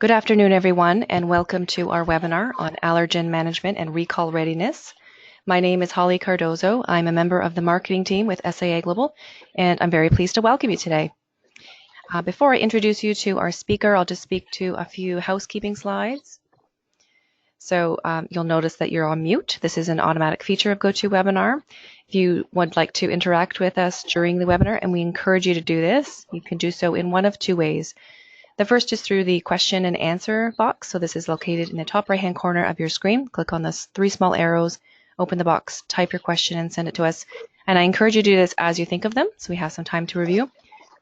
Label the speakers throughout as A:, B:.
A: Good afternoon, everyone, and welcome to our webinar on allergen management and recall readiness. My name is Holly Cardozo. I'm a member of the marketing team with SAA Global, and I'm very pleased to welcome you today. Before I introduce you to our speaker, I'll just speak to a few housekeeping slides. So you'll notice that you're on mute. This is an automatic feature of GoToWebinar. If you would like to interact with us during the webinar, and we encourage you to do this, you can do so in one of two ways. The first is through the question and answer box. So this is located in the top right-hand corner of your screen. Click on those three small arrows, open the box, type your question, and send it to us. And I encourage you to do this as you think of them, so we have some time to review.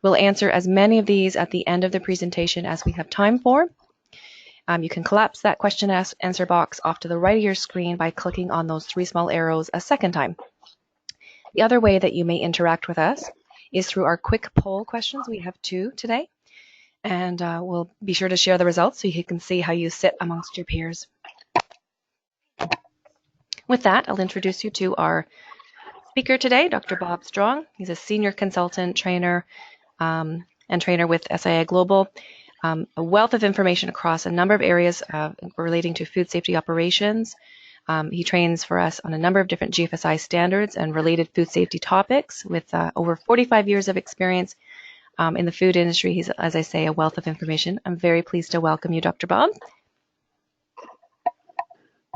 A: We'll answer as many of these at the end of the presentation as we have time for. You can collapse that question and answer box off to the right of your screen by clicking on those three small arrows a second time. The other way that you may interact with us is through our quick poll questions. We have two today. And we'll be sure to share the results so you can see how you sit amongst your peers. With that, I'll introduce you to our speaker today, Dr. Bob Strong. He's a senior consultant trainer and trainer with SAA Global. A wealth of information across a number of areas relating to food safety operations. He trains for us on a number of different GFSI standards and related food safety topics with over 45 years of experience in the food industry. He's, as I say, a wealth of information. I'm very pleased to welcome you, Dr. Bob.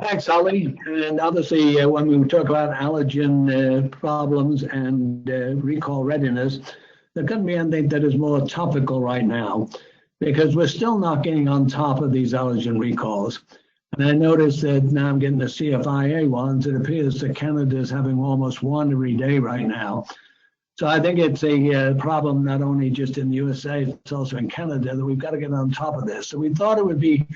B: Thanks, Holly. And obviously, when we talk about allergen problems and recall readiness, there couldn't be anything that is more topical right now, because we're still not getting on top of these allergen recalls. And I noticed that now I'm getting the CFIA ones. It appears that Canada is having almost one every day right now. So I think it's a problem not only just in the USA, it's also in Canada, that we've got to get on top of this. So we thought it would be,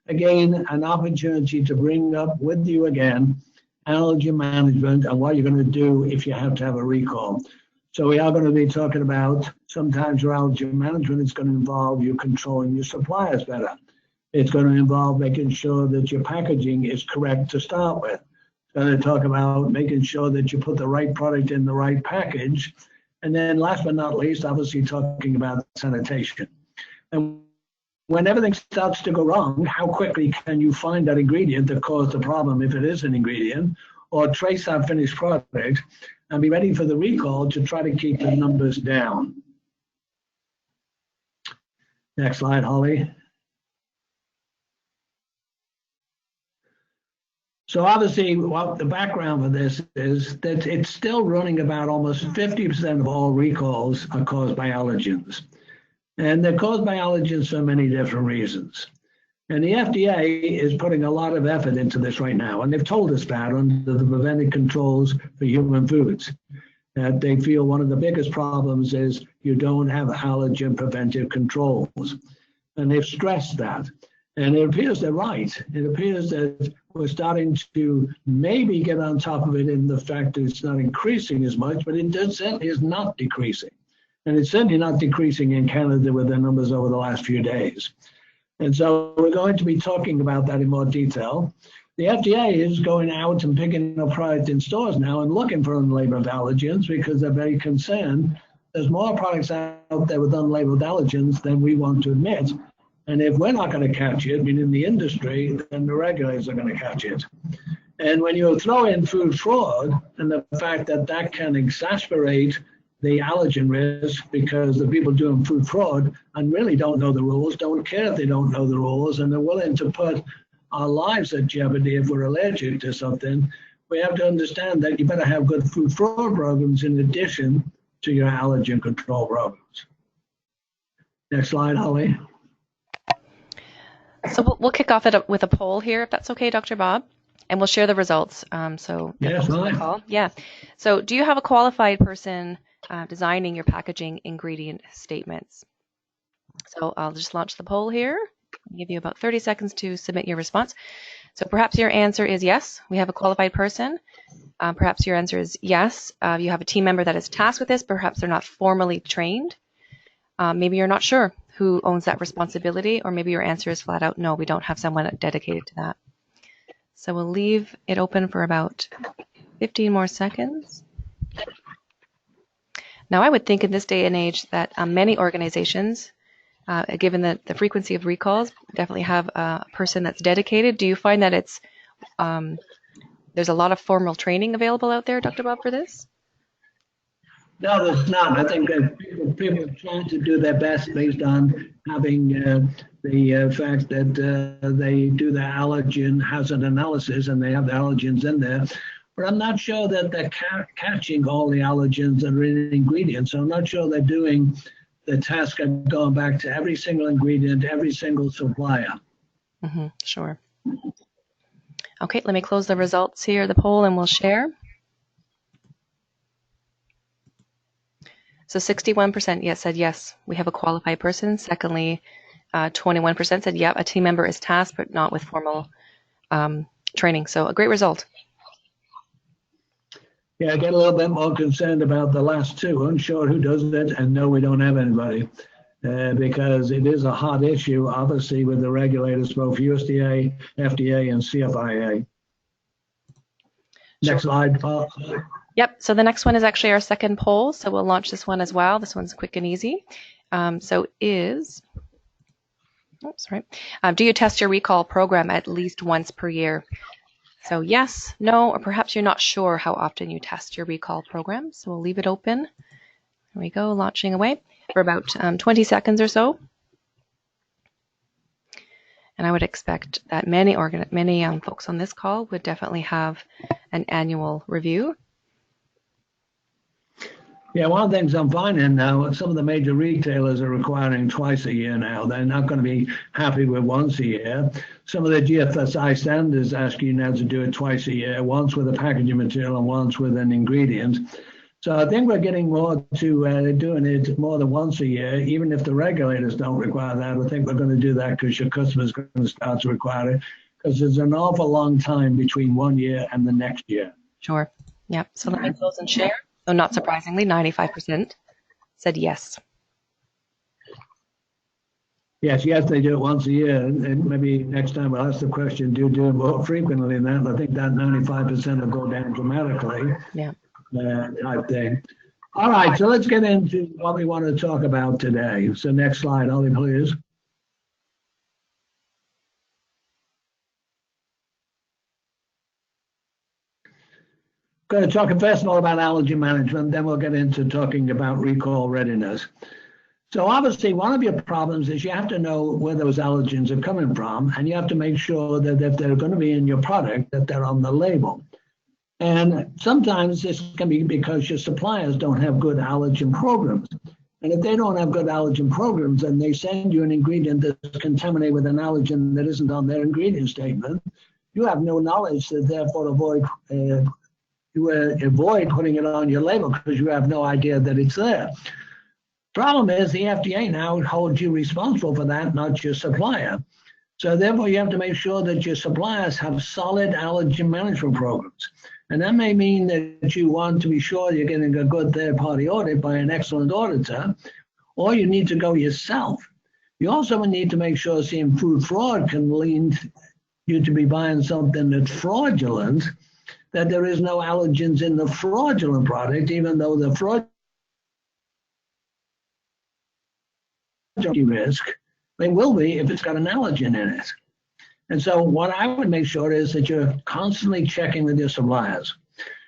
B: again, an opportunity to bring up with you again allergen management and what you're going to do if you have to have a recall. So we are going to be talking about sometimes your allergen management is going to involve you controlling your suppliers better. It's going to involve making sure that your packaging is correct to start with. Going to talk about making sure that you put the right product in the right package. And then last but not least, obviously talking about sanitation. And when everything starts to go wrong, how quickly can you find that ingredient that caused the problem, if it is an ingredient, or trace that finished product and be ready for the recall to try to keep the numbers down. Next slide, Holly. So obviously, what the background for this is that it's still running about almost 50% of all recalls are caused by allergens. And they're caused by allergens for many different reasons. And the FDA is putting a lot of effort into this right now. And they've told us that under the preventive controls for human foods, that they feel one of the biggest problems is you don't have allergen preventive controls. And they've stressed that. And it appears they're right. It appears that we're starting to maybe get on top of it in the fact that it's not increasing as much, but it certainly is not decreasing. And it's certainly not decreasing in Canada with the numbers over the last few days. And so we're going to be talking about that in more detail. The FDA is going out and picking up product in stores now and looking for unlabeled allergens because they're very concerned. There's more products out there with unlabeled allergens than we want to admit. And if we're not going to catch it, meaning the industry, then the regulators are going to catch it. And when you throw in food fraud and the fact that that can exasperate the allergen risk because the people doing food fraud and really don't know the rules, don't care if they don't know the rules, and they're willing to put our lives at jeopardy if we're allergic to something, we have to understand that you better have good food fraud programs in addition to your allergen control programs. Next slide, Holly.
A: So we'll kick off with a poll here, if that's okay, Dr. Bob, and we'll share the results.
B: Yes, fine.
A: Yeah. So do you have a qualified person designing your packaging ingredient statements? So I'll just launch the poll here. I'll give you about 30 seconds to submit your response. So perhaps your answer is yes, we have a qualified person. Perhaps your answer is yes, you have a team member that is tasked with this. Perhaps they're not formally trained. Maybe you're not sure who owns that responsibility, or maybe your answer is flat out, no, we don't have someone dedicated to that. So we'll leave it open for about 15 more seconds. Now, I would think in this day and age that many organizations Given the frequency of recalls, definitely have a person that's dedicated. Do you find that it's there's a lot of formal training available out there, Dr. Bob, for this?
B: No, there's not. I think that people are trying to do their best based on having the fact that they do the allergen hazard analysis and they have the allergens in there. But I'm not sure that they're catching all the allergens that are in ingredients. So I'm not sure they're doing the task of going back to every single ingredient, every single supplier.
A: Sure. Okay, let me close the results here, the poll, and we'll share. So 61% yes said yes, we have a qualified person. Secondly, 21% said yeah, a team member is tasked but not with formal training. So a great result.
B: Yeah, I get a little bit more concerned about the last two, unsure who does it, and no, we don't have anybody. Because it is a hot issue, obviously, with the regulators, both USDA, FDA, and CFIA. Next slide, Paul.
A: Yep, so the next one is actually our second poll, so we'll launch this one as well. This one's quick and easy. Do you test your recall program at least once per year? So yes, no, or perhaps you're not sure how often you test your recall program. So we'll leave it open. There we go, launching away for about 20 seconds or so. And I would expect that many folks on this call would definitely have an annual review.
B: Yeah, one of the things I'm finding now, some of the major retailers are requiring twice a year now. They're not going to be happy with once a year. Some of the GFSI standards ask you now to do it twice a year, once with a packaging material and once with an ingredient. So I think we're getting more to doing it more than once a year, even if the regulators don't require that. I think we're going to do that because your customers are going to start to require it, because there's an awful long time between 1 year and the next year.
A: Sure. Yep. So let me close and share. So not surprisingly, 95% said yes.
B: Yes, they do it once a year. And maybe next time we'll ask the question, do you do it more frequently than that? I think that 95% will go down dramatically.
A: Yeah.
B: Type thing. All right, so let's get into what we want to talk about today. So next slide, Ollie, please. Going to talk first of all about allergen management, then we'll get into talking about recall readiness. So obviously one of your problems is you have to know where those allergens are coming from, and you have to make sure that if they're going to be in your product, that they're on the label. And sometimes this can be because your suppliers don't have good allergen programs. And if they don't have good allergen programs and they send you an ingredient that's contaminated with an allergen that isn't on their ingredient statement, you have no knowledge that therefore avoid putting it on your label because you have no idea that it's there. Problem is the FDA now holds you responsible for that, not your supplier. So therefore you have to make sure that your suppliers have solid allergen management programs. And that may mean that you want to be sure you're getting a good third-party audit by an excellent auditor, or you need to go yourself. You also need to make sure seeing food fraud can lead you to be buying something that's fraudulent, that there is no allergens in the fraudulent product, even though the fraudulent risk, they will be if it's got an allergen in it. And so what I would make sure is that you're constantly checking with your suppliers.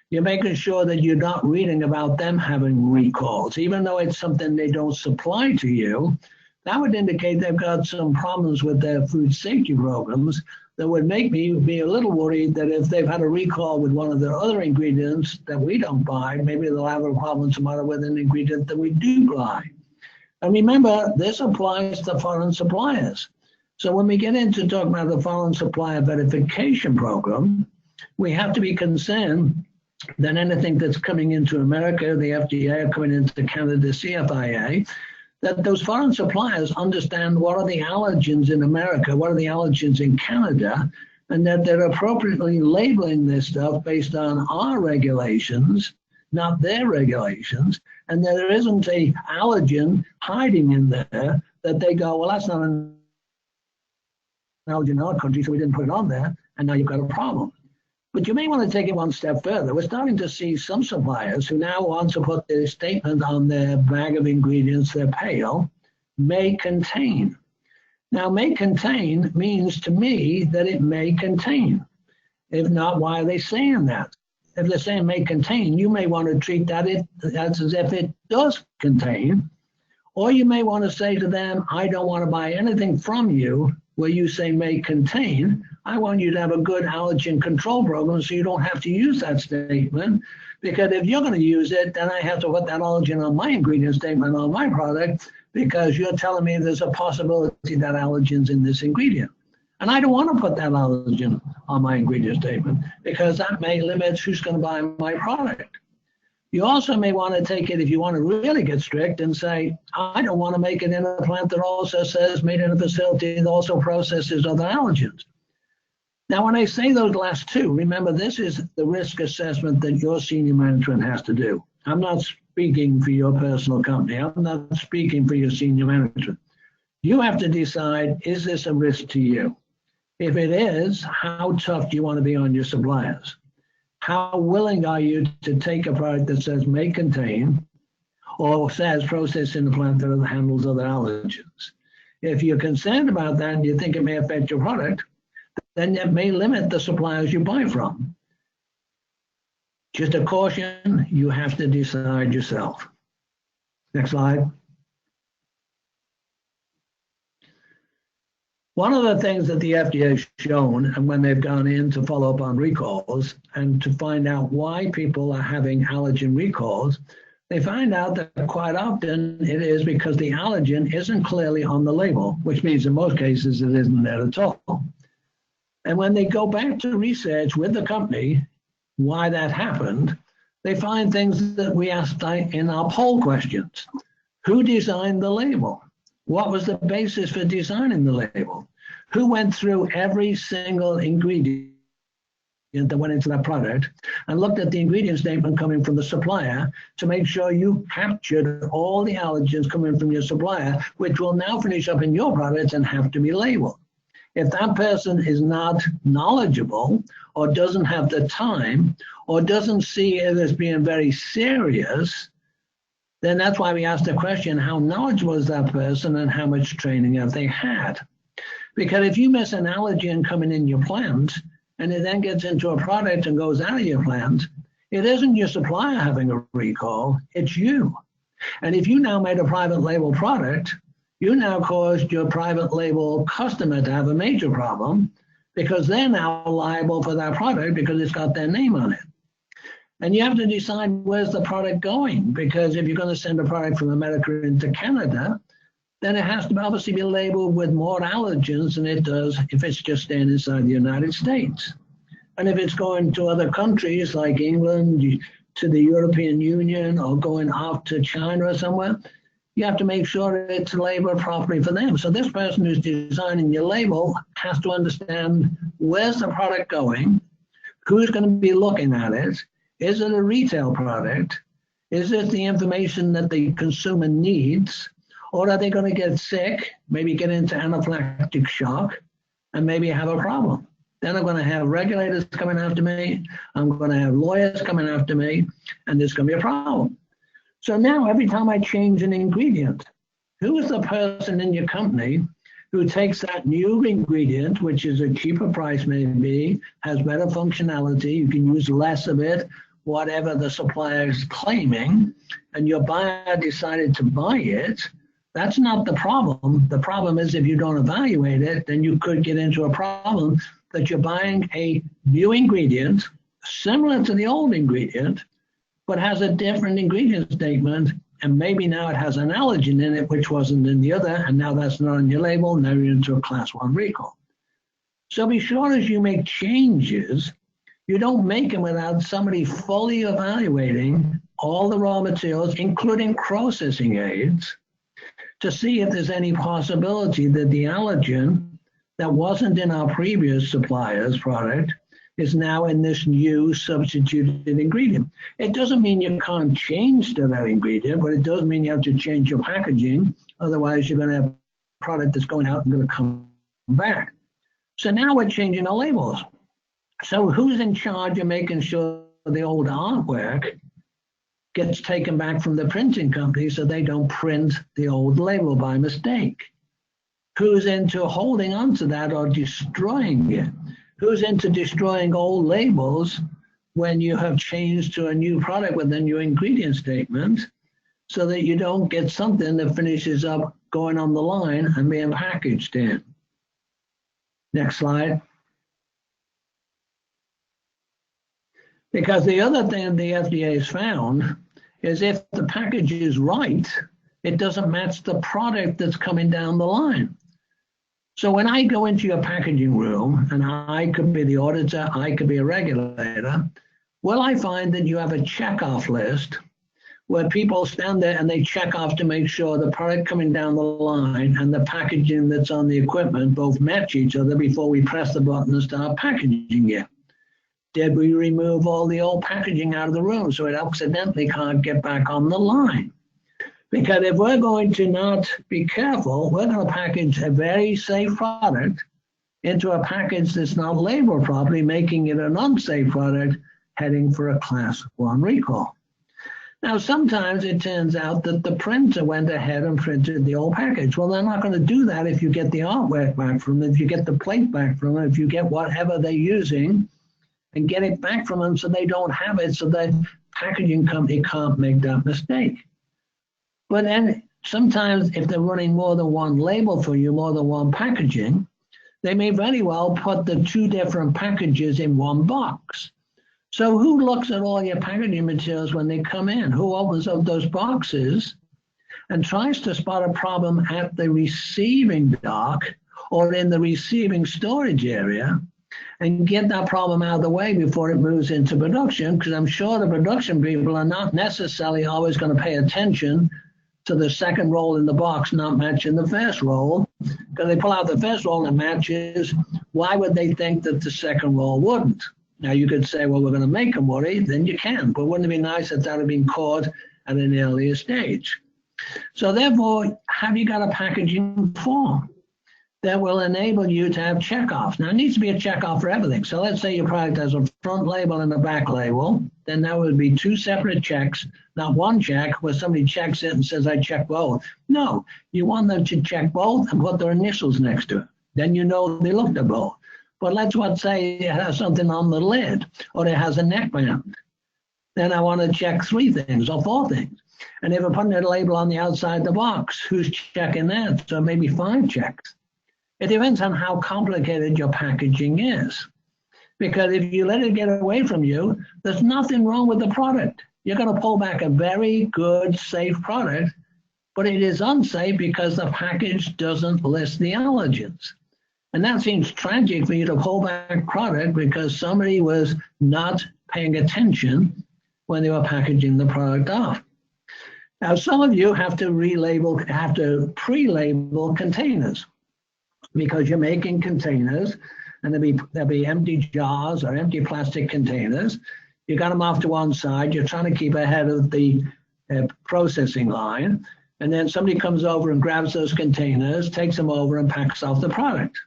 B: You're making sure that you're not reading about them having recalls, even though it's something they don't supply to you. That would indicate they've got some problems with their food safety programs that would make me be a little worried that if they've had a recall with one of their other ingredients that we don't buy, maybe they'll have a problem tomorrow with an ingredient that we do buy. And remember, this applies to foreign suppliers. So when we get into talking about the foreign supplier verification program, we have to be concerned that anything that's coming into America, the FDA, coming into Canada, CFIA, that those foreign suppliers understand what are the allergens in America, what are the allergens in Canada, and that they're appropriately labeling this stuff based on our regulations, not their regulations, and that there isn't a allergen hiding in there that they go, well, that's not an allergen in our country, so we didn't put it on there, and now you've got a problem. But you may want to take it one step further. We're starting to see some suppliers who now want to put the statement on their bag of ingredients, their pail, may contain. Now, may contain means to me that it may contain. If not, why are they saying that? If they're saying may contain, you may want to treat that as if it does contain. Or you may want to say to them, I don't want to buy anything from you where you say may contain. I want you to have a good allergen control program so you don't have to use that statement. Because if you're going to use it, then I have to put that allergen on my ingredient statement on my product because you're telling me there's a possibility that allergen's in this ingredient. And I don't want to put that allergen on my ingredient statement because that may limit who's going to buy my product. You also may want to take it, if you want to really get strict, and say, I don't want to make it in a plant that also says made in a facility that also processes other allergens. Now, when I say those last two, remember, this is the risk assessment that your senior management has to do. I'm not speaking for your personal company. I'm not speaking for your senior management. You have to decide, is this a risk to you? If it is, how tough do you want to be on your suppliers? How willing are you to take a product that says may contain or says processed in the plant that handles other allergens? If you're concerned about that and you think it may affect your product, then it may limit the suppliers you buy from. Just a caution, you have to decide yourself. Next slide. One of the things that the FDA has shown, and when they've gone in to follow up on recalls and to find out why people are having allergen recalls, they find out that quite often it is because the allergen isn't clearly on the label, which means in most cases it isn't there at all. And when they go back to research with the company why that happened, they find things that we asked in our poll questions. Who designed the label? What was the basis for designing the label? Who went through every single ingredient that went into that product and looked at the ingredient statement coming from the supplier to make sure you captured all the allergens coming from your supplier, which will now finish up in your products and have to be labeled. If that person is not knowledgeable or doesn't have the time or doesn't see it as being very serious, then that's why we asked the question, how knowledgeable is that person and how much training have they had? Because if you miss an allergen coming in your plant and it then gets into a product and goes out of your plant, it isn't your supplier having a recall, it's you. And if you now made a private label product, you now caused your private label customer to have a major problem because they're now liable for that product because it's got their name on it. And you have to decide where's the product going, because if you're going to send a product from America into Canada, then it has to obviously be labeled with more allergens than it does if it's just staying inside the United States. And if it's going to other countries like England, to the European Union, or going off to China or somewhere, you have to make sure it's labeled properly for them. So this person who's designing your label has to understand where's the product going, who's going to be looking at it. Is it a retail product? Is it the information that the consumer needs? Or are they going to get sick, maybe get into anaphylactic shock, and maybe have a problem? Then I'm going to have regulators coming after me. I'm going to have lawyers coming after me, and there's going to be a problem. So now every time I change an ingredient, who is the person in your company who takes that new ingredient, which is a cheaper price maybe, has better functionality, you can use less of it, whatever the supplier is claiming, and your buyer decided to buy it? That's not the problem. The problem is if you don't evaluate it, then you could get into a problem that you're buying a new ingredient similar to the old ingredient, but has a different ingredient statement, and maybe now it has an allergen in it which wasn't in the other, and now that's not on your label, now you're into a class 1 recall. So be sure as you make changes, you don't make them without somebody fully evaluating all the raw materials, including processing aids, to see if there's any possibility that the allergen that wasn't in our previous supplier's product is now in this new substituted ingredient. It doesn't mean you can't change to that ingredient, but it does mean you have to change your packaging. Otherwise, you're going to have a product that's going out and going to come back. So now we're changing the labels. So who's in charge of making sure the old artwork gets taken back from the printing company so they don't print the old label by mistake? Who's into holding on to that or destroying it? Who's into destroying old labels when you have changed to a new product with a new ingredient statement so that you don't get something that finishes up going on the line and being packaged in? Next slide. Because the other thing the FDA has found is if the package is right, it doesn't match the product that's coming down the line. So when I go into your packaging room, and I could be the auditor, I could be a regulator, well, I find that you have a checkoff list where people stand there and they check off to make sure the product coming down the line and the packaging that's on the equipment both match each other before we press the button and start packaging it. Did we remove all the old packaging out of the room so it accidentally can't get back on the line? Because if we're going to not be careful, we're going to package a very safe product into a package that's not labeled properly, making it an unsafe product heading for a Class 1 recall. Now, sometimes it turns out that the printer went ahead and printed the old package. Well, they're not going to do that if you get the artwork back from them, if you get the plate back from them, if you get whatever they're using and get it back from them so they don't have it, so that packaging company can't make that mistake. But then sometimes if they're running more than one label for you, more than one packaging, they may very well put the two different packages in one box. So who looks at all your packaging materials when they come in? Who opens up those boxes and tries to spot a problem at the receiving dock or in the receiving storage area and get that problem out of the way before it moves into production? Because I'm sure the production people are not necessarily always going to pay attention to the second roll in the box not matching the first roll, because they pull out the first roll and it matches. Why would they think that the second roll wouldn't? Now you could say, well, we're going to make them worry, then you can, but wouldn't it be nice if that had been caught at an earlier stage? So therefore, have you got a packaging form that will enable you to have checkoffs? Now it needs to be a checkoff for everything. So let's say your product has a front label and a back label, then that would be two separate checks, not one check where somebody checks it and says, I checked both. No, you want them to check both and put their initials next to it. Then you know they looked at both. But let's say it has something on the lid or it has a neckband. Then I want to check 3 things or 4 things. And if I put a label on the outside of the box, who's checking that? So maybe 5 checks. It depends on how complicated your packaging is. Because if you let it get away from you, there's nothing wrong with the product. You're going to pull back a very good, safe product, but it is unsafe because the package doesn't list the allergens. And that seems tragic for you to pull back product because somebody was not paying attention when they were packaging the product off. Now, some of you have to pre-label containers because you're making containers, and there'll be empty jars or empty plastic containers. You got them off to one side. You're trying to keep ahead of the processing line. And then somebody comes over and grabs those containers, takes them over and packs off the product.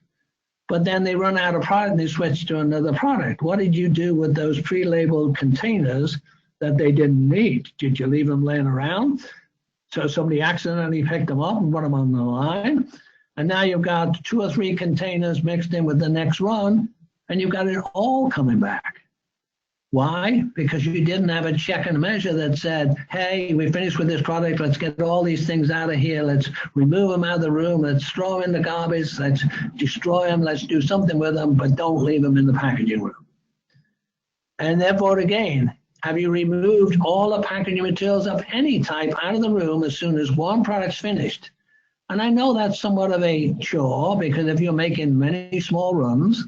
B: But then they run out of product and they switch to another product. What did you do with those pre-labeled containers that they didn't need? Did you leave them laying around so somebody accidentally picked them up and put them on the line? And now you've got 2 or 3 containers mixed in with the next run, and you've got it all coming back. Why? Because you didn't have a check and measure that said, hey, we finished with this product, let's get all these things out of here, let's remove them out of the room, let's throw them in the garbage, let's destroy them, let's do something with them, but don't leave them in the packaging room. And therefore, again, have you removed all the packaging materials of any type out of the room as soon as one product's finished? And I know that's somewhat of a chore, because if you're making many small runs,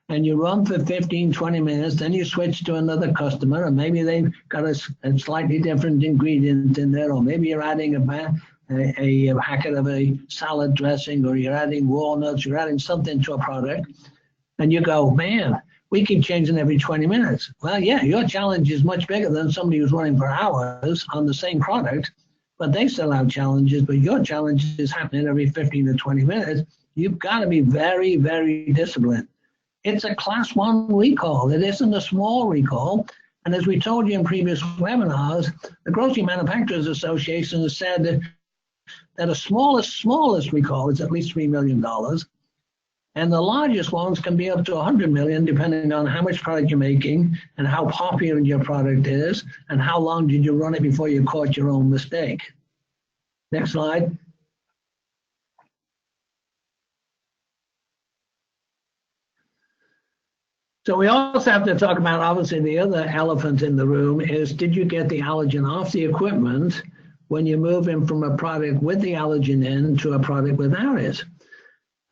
B: and you run for 15, 20 minutes, then you switch to another customer, and maybe they've got a slightly different ingredient in there, or maybe you're adding a packet of a salad dressing, or you're adding walnuts, you're adding something to a product, and you go, man, we keep changing every 20 minutes. Well, yeah, your challenge is much bigger than somebody who's running for hours on the same product, but they still have challenges, but your challenge is happening every 15 to 20 minutes. You've got to be very, very disciplined. It's a Class 1 recall. It isn't a small recall. And as we told you in previous webinars, the Grocery Manufacturers Association has said that a smallest recall is at least $3 million. And the largest ones can be up to 100 million, depending on how much product you're making and how popular your product is and how long did you run it before you caught your own mistake. Next slide. So we also have to talk about, obviously, the other elephant in the room is, did you get the allergen off the equipment when you're moving from a product with the allergen in to a product without it?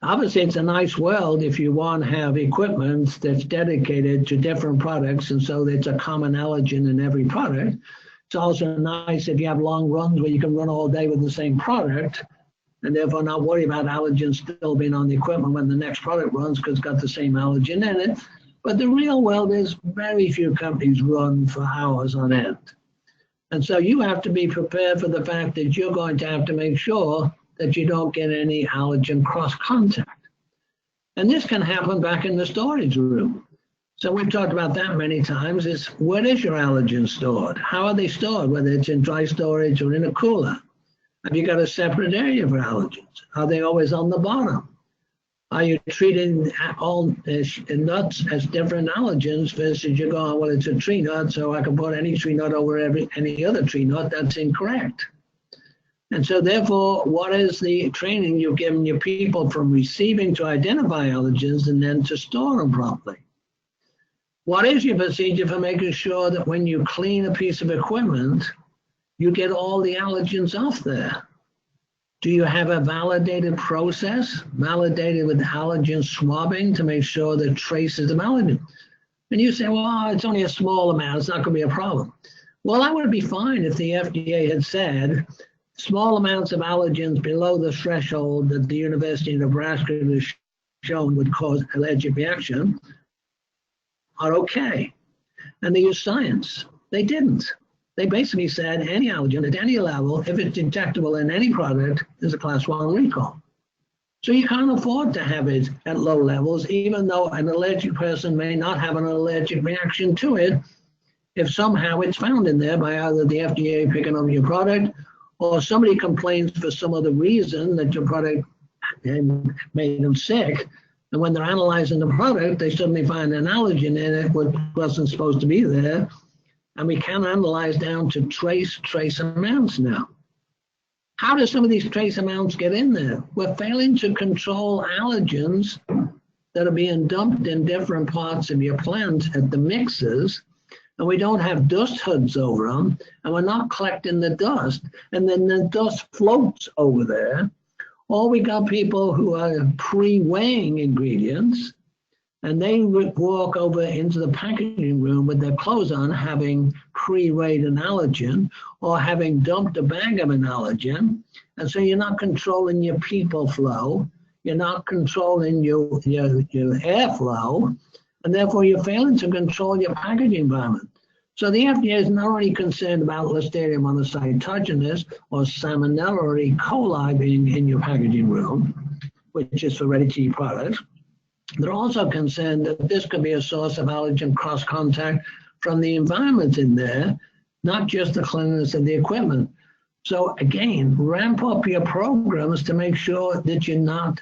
B: Obviously, it's a nice world if you want to have equipment that's dedicated to different products, and so it's a common allergen in every product. It's also nice if you have long runs where you can run all day with the same product, and therefore not worry about allergens still being on the equipment when the next product runs because it's got the same allergen in it. But the real world is very few companies run for hours on end. And so you have to be prepared for the fact that you're going to have to make sure that you don't get any allergen cross-contact. And this can happen back in the storage room. So we've talked about that many times, is where is your allergen stored? How are they stored, whether it's in dry storage or in a cooler? Have you got a separate area for allergens? Are they always on the bottom? Are you treating all nuts as different allergens versus you're going, well, it's a tree nut, so I can put any tree nut over any other tree nut? That's incorrect. And so therefore, what is the training you've given your people from receiving to identify allergens and then to store them properly? What is your procedure for making sure that when you clean a piece of equipment, you get all the allergens off there? Do you have a validated process, validated with allergen swabbing to make sure that traces of allergen? And you say, well, it's only a small amount, it's not going to be a problem. Well, that would be fine if the FDA had said small amounts of allergens below the threshold that the University of Nebraska has shown would cause allergic reaction are okay. And they use science. They didn't. They basically said any allergen at any level, if it's detectable in any product, is a class 1 recall. So you can't afford to have it at low levels, even though an allergic person may not have an allergic reaction to it, if somehow it's found in there by either the FDA picking up your product or somebody complains for some other reason that your product made them sick. And when they're analyzing the product, they suddenly find an allergen in it which wasn't supposed to be there. And we can analyze down to trace amounts now. How do some of these trace amounts get in there? We're failing to control allergens that are being dumped in different parts of your plant at the mixers, and we don't have dust hoods over them, and we're not collecting the dust, and then the dust floats over there. Or we got people who are pre-weighing ingredients, and they walk over into the packaging room with their clothes on, having pre-weighed an allergen or having dumped a bag of an allergen. And so you're not controlling your people flow. You're not controlling your airflow. And therefore, you're failing to control your packaging environment. So the FDA is not only concerned about Listeria monocytogenes or Salmonella or E. coli being in your packaging room, which is for ready-to-eat products. They're also concerned that this could be a source of allergen cross-contact from the environment in there, not just the cleanliness of the equipment. So again, ramp up your programs to make sure that you're not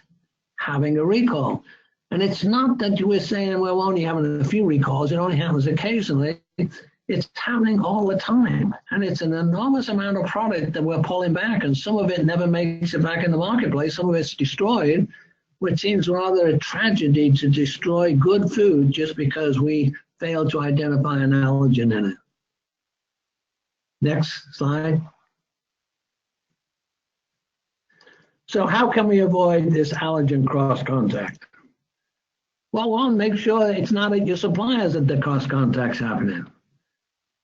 B: having a recall. And it's not that you were saying we're only having a few recalls, it only happens occasionally. It's happening all the time. And it's an enormous amount of product that we're pulling back, and some of it never makes it back in the marketplace, some of it's destroyed, which seems rather a tragedy to destroy good food just because we failed to identify an allergen in it. Next slide. So how can we avoid this allergen cross-contact? Well, one, make sure it's not at your suppliers that the cross-contact's happening,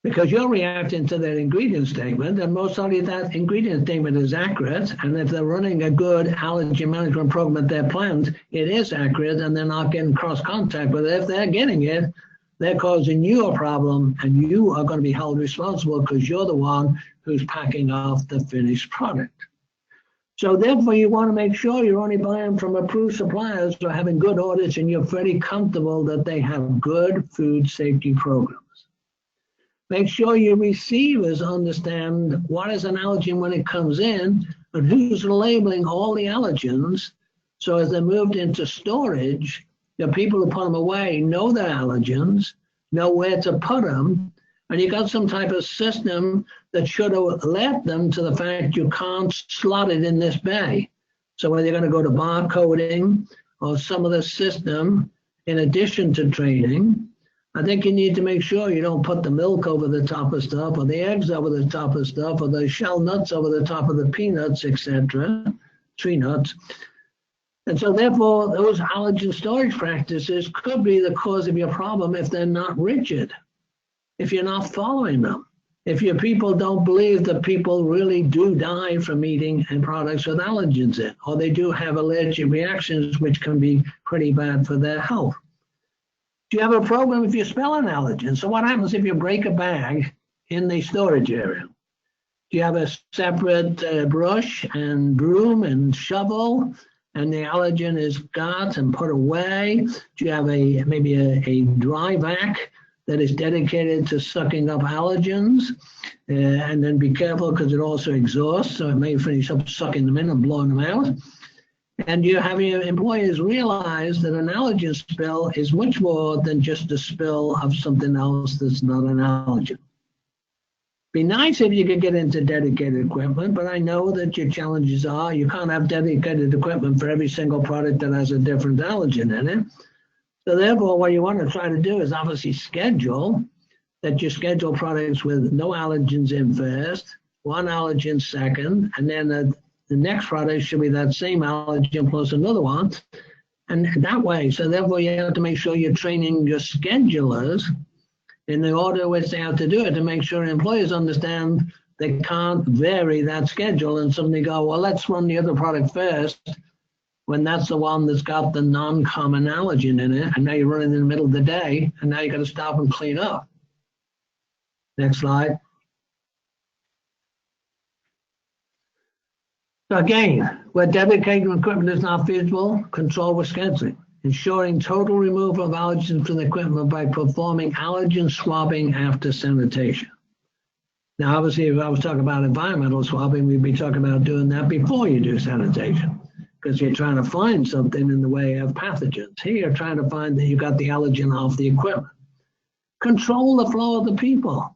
B: because you're reacting to their ingredient statement, and most likely that ingredient statement is accurate. And if they're running a good allergen management program at their plant, it is accurate, and they're not getting cross-contact. But if they're getting it, they're causing you a problem, and you are going to be held responsible because you're the one who's packing off the finished product. So therefore, you want to make sure you're only buying from approved suppliers or having good audits, and you're very comfortable that they have good food safety programs. Make sure your receivers understand what is an allergen when it comes in and who's labeling all the allergens. So as they're moved into storage, the people who put them away know their allergens, know where to put them, and you got some type of system that should alert them to the fact you can't slot it in this bay. So whether you're going to go to barcoding or some other system in addition to training, I think you need to make sure you don't put the milk over the top of stuff, or the eggs over the top of stuff, or the shell nuts over the top of the peanuts, etc., tree nuts. And so therefore, those allergen storage practices could be the cause of your problem if they're not rigid, if you're not following them. If your people don't believe that people really do die from eating and products with allergens in, or they do have allergic reactions, which can be pretty bad for their health. Do you have a program if you smell an allergen? So what happens if you break a bag in the storage area? Do you have a separate brush and broom and shovel, and the allergen is got and put away? Do you have maybe a dry vac that is dedicated to sucking up allergens? And then be careful because it also exhausts, so it may finish up sucking them in and blowing them out. And you have your employees realize that an allergen spill is much more than just a spill of something else that's not an allergen. Be nice if you could get into dedicated equipment, but I know that your challenges are you can't have dedicated equipment for every single product that has a different allergen in it. So therefore, what you want to try to do is obviously schedule that you schedule products with no allergens in first, one allergen second, and then the next product should be that same allergen plus another one. And that way, so therefore you have to make sure you're training your schedulers in the order which they have to do it to make sure employees understand they can't vary that schedule and suddenly go, well, let's run the other product first when that's the one that's got the non-common allergen in it. And now you're running in the middle of the day and now you got to stop and clean up. Next slide. So again, where dedicated equipment is not feasible, control with scheduling, ensuring total removal of allergens from the equipment by performing allergen swabbing after sanitation. Now, obviously, if I was talking about environmental swabbing, we'd be talking about doing that before you do sanitation, because you're trying to find something in the way of pathogens. Here, you're trying to find that you got the allergen off the equipment. Control the flow of the people.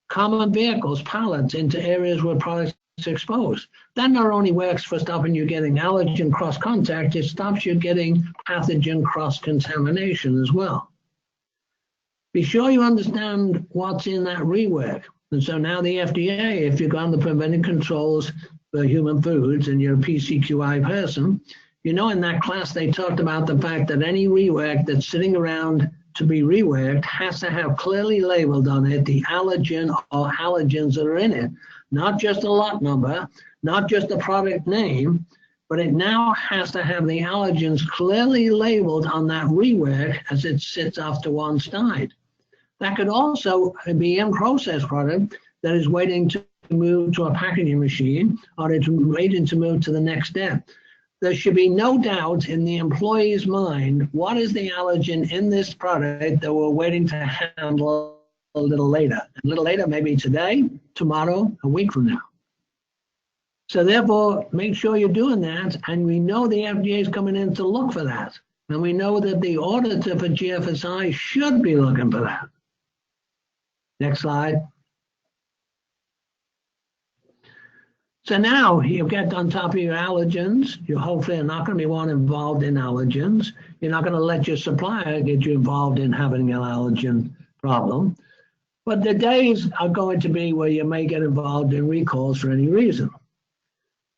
B: Common vehicles, pallets into areas where products exposed. That not only works for stopping you getting allergen cross contact, it stops you getting pathogen cross contamination as well. Be sure you understand what's in that rework. And so now the FDA, if you've gone the preventive controls for human foods and you're a PCQI person, you know in that class they talked about the fact that any rework that's sitting around to be reworked has to have clearly labeled on it the allergen or allergens that are in it. Not just a lot number, not just the product name, but it now has to have the allergens clearly labeled on that rework as it sits off to one side. That could also be in process product that is waiting to move to a packaging machine or it's waiting to move to the next step. There should be no doubt in the employee's mind what is the allergen in this product that we're waiting to handle a little later. A little later, maybe today, tomorrow, a week from now. So therefore, make sure you're doing that. And we know the FDA is coming in to look for that. And we know that the auditor for GFSI should be looking for that. Next slide. So now you get on top of your allergens. You hopefully are not going to be one involved in allergens. You're not going to let your supplier get you involved in having an allergen problem. But the days are going to be where you may get involved in recalls for any reason.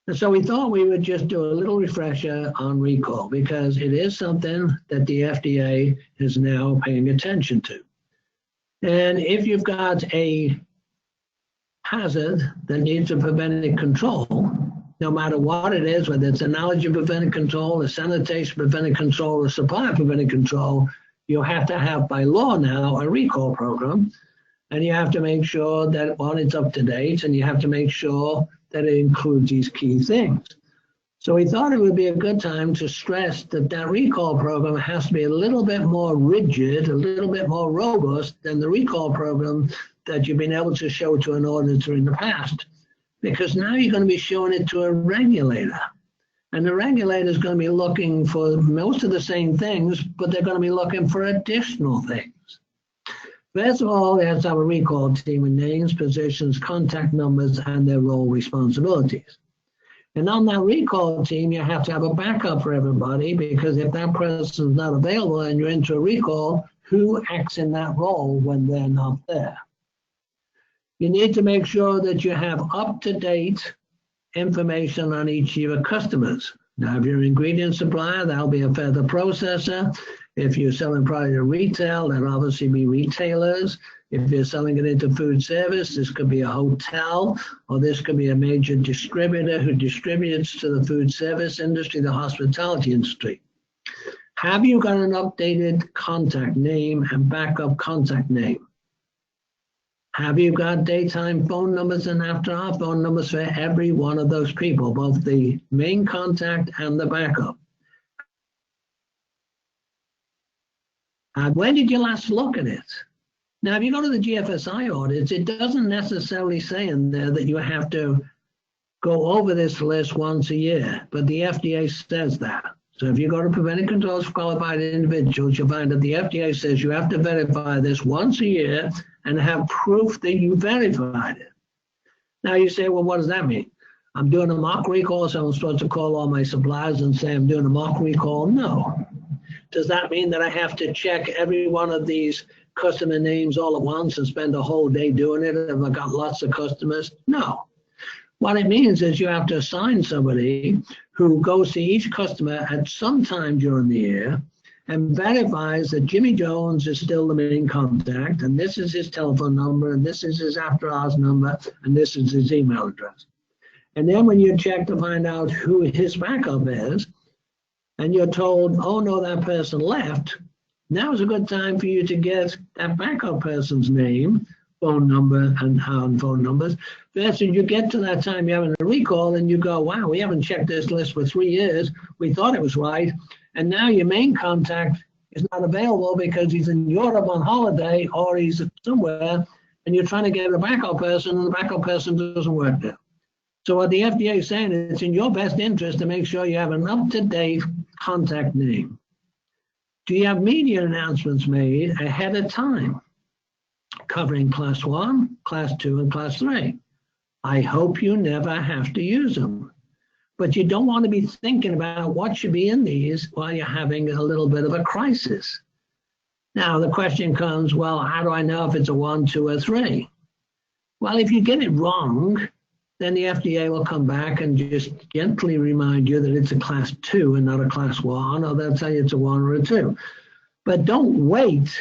B: And so we thought we would just do a little refresher on recall because it is something that the FDA is now paying attention to. And if you've got a hazard that needs a preventive control, no matter what it is, whether it's an allergen preventive control, a sanitation preventive control, or supply preventive control, you have to have by law now a recall program. And you have to make sure that one, it's up to date, and you have to make sure that it includes these key things. So we thought it would be a good time to stress that that recall program has to be a little bit more rigid, a little bit more robust than the recall program that you've been able to show to an auditor in the past, because now you're going to be showing it to a regulator. And the regulator is going to be looking for most of the same things, but they're going to be looking for additional things. First of all, they have to have a recall team with names, positions, contact numbers, and their role responsibilities. And on that recall team, you have to have a backup for everybody, because if that person is not available and you're into a recall, who acts in that role when they're not there? You need to make sure that you have up-to-date information on each of your customers. Now, if you're an ingredient supplier, that'll be a feather processor. If you're selling product to retail, that'll obviously be retailers. If you're selling it into food service, this could be a hotel, or this could be a major distributor who distributes to the food service industry, the hospitality industry. Have you got an updated contact name and backup contact name? Have you got daytime phone numbers and after-hour phone numbers for every one of those people, both the main contact and the backup? When did you last look at it? Now, if you go to the GFSI audits, it doesn't necessarily say in there that you have to go over this list once a year, but the FDA says that. So if you go to Preventive Controls for Qualified Individuals, you'll find that the FDA says you have to verify this once a year and have proof that you verified it. Now you say, well, what does that mean? I'm doing a mock recall, so I'm supposed to call all my suppliers and say I'm doing a mock recall? No. Does that mean that I have to check every one of these customer names all at once and spend a whole day doing it if I've got lots of customers? No. What it means is you have to assign somebody who goes to each customer at some time during the year and verifies that Jimmy Jones is still the main contact, and this is his telephone number, and this is his after-hours number, and this is his email address. And then when you check to find out who his backup is, and you're told, oh no, that person left, now is a good time for you to get that backup person's name, phone number, and phone numbers. First, when you get to that time you're having a recall and you go, wow, we haven't checked this list for 3 years. We thought it was right. And now your main contact is not available because he's in Europe on holiday or he's somewhere, and you're trying to get a backup person and the backup person doesn't work there. So what the FDA is saying is it's in your best interest to make sure you have an up-to-date contact name. Do you have media announcements made ahead of time covering class 1, class 2, and class 3? I hope you never have to use them. But you don't want to be thinking about what should be in these while you're having a little bit of a crisis. Now, the question comes, well, how do I know if it's a 1, 2, or 3? Well, if you get it wrong, then the FDA will come back and just gently remind you that it's a class 2 and not a class 1, or they'll tell you it's a 1 or a 2. But don't wait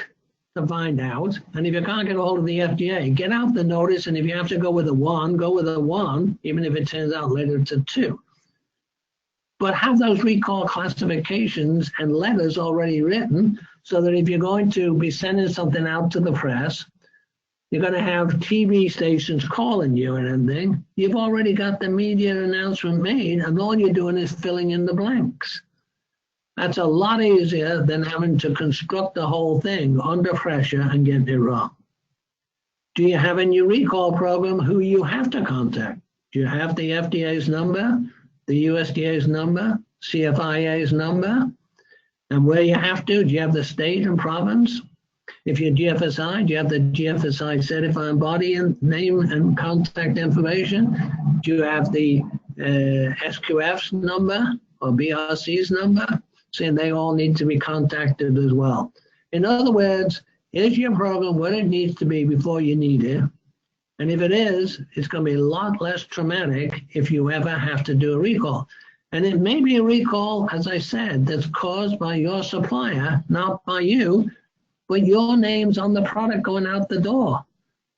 B: to find out. And if you can't get a hold of the FDA, get out the notice. And if you have to go with a 1, go with a 1, even if it turns out later it's a 2. But have those recall classifications and letters already written so that if you're going to be sending something out to the press, you're going to have TV stations calling you and everything. You've already got the media announcement made, and all you're doing is filling in the blanks. That's a lot easier than having to construct the whole thing under pressure and getting it wrong. Do you have in your recall program who you have to contact? Do you have the FDA's number, the USDA's number, CFIA's number, and where you have to? Do you have the state and province? If you're GFSI, do you have the GFSI certifying body and name and contact information? Do you have the SQF's number or BRC's number? Saying they all need to be contacted as well. In other words, is your program what it needs to be before you need it? And if it is, it's going to be a lot less traumatic if you ever have to do a recall. And it may be a recall, as I said, that's caused by your supplier, not by you, but your name's on the product going out the door.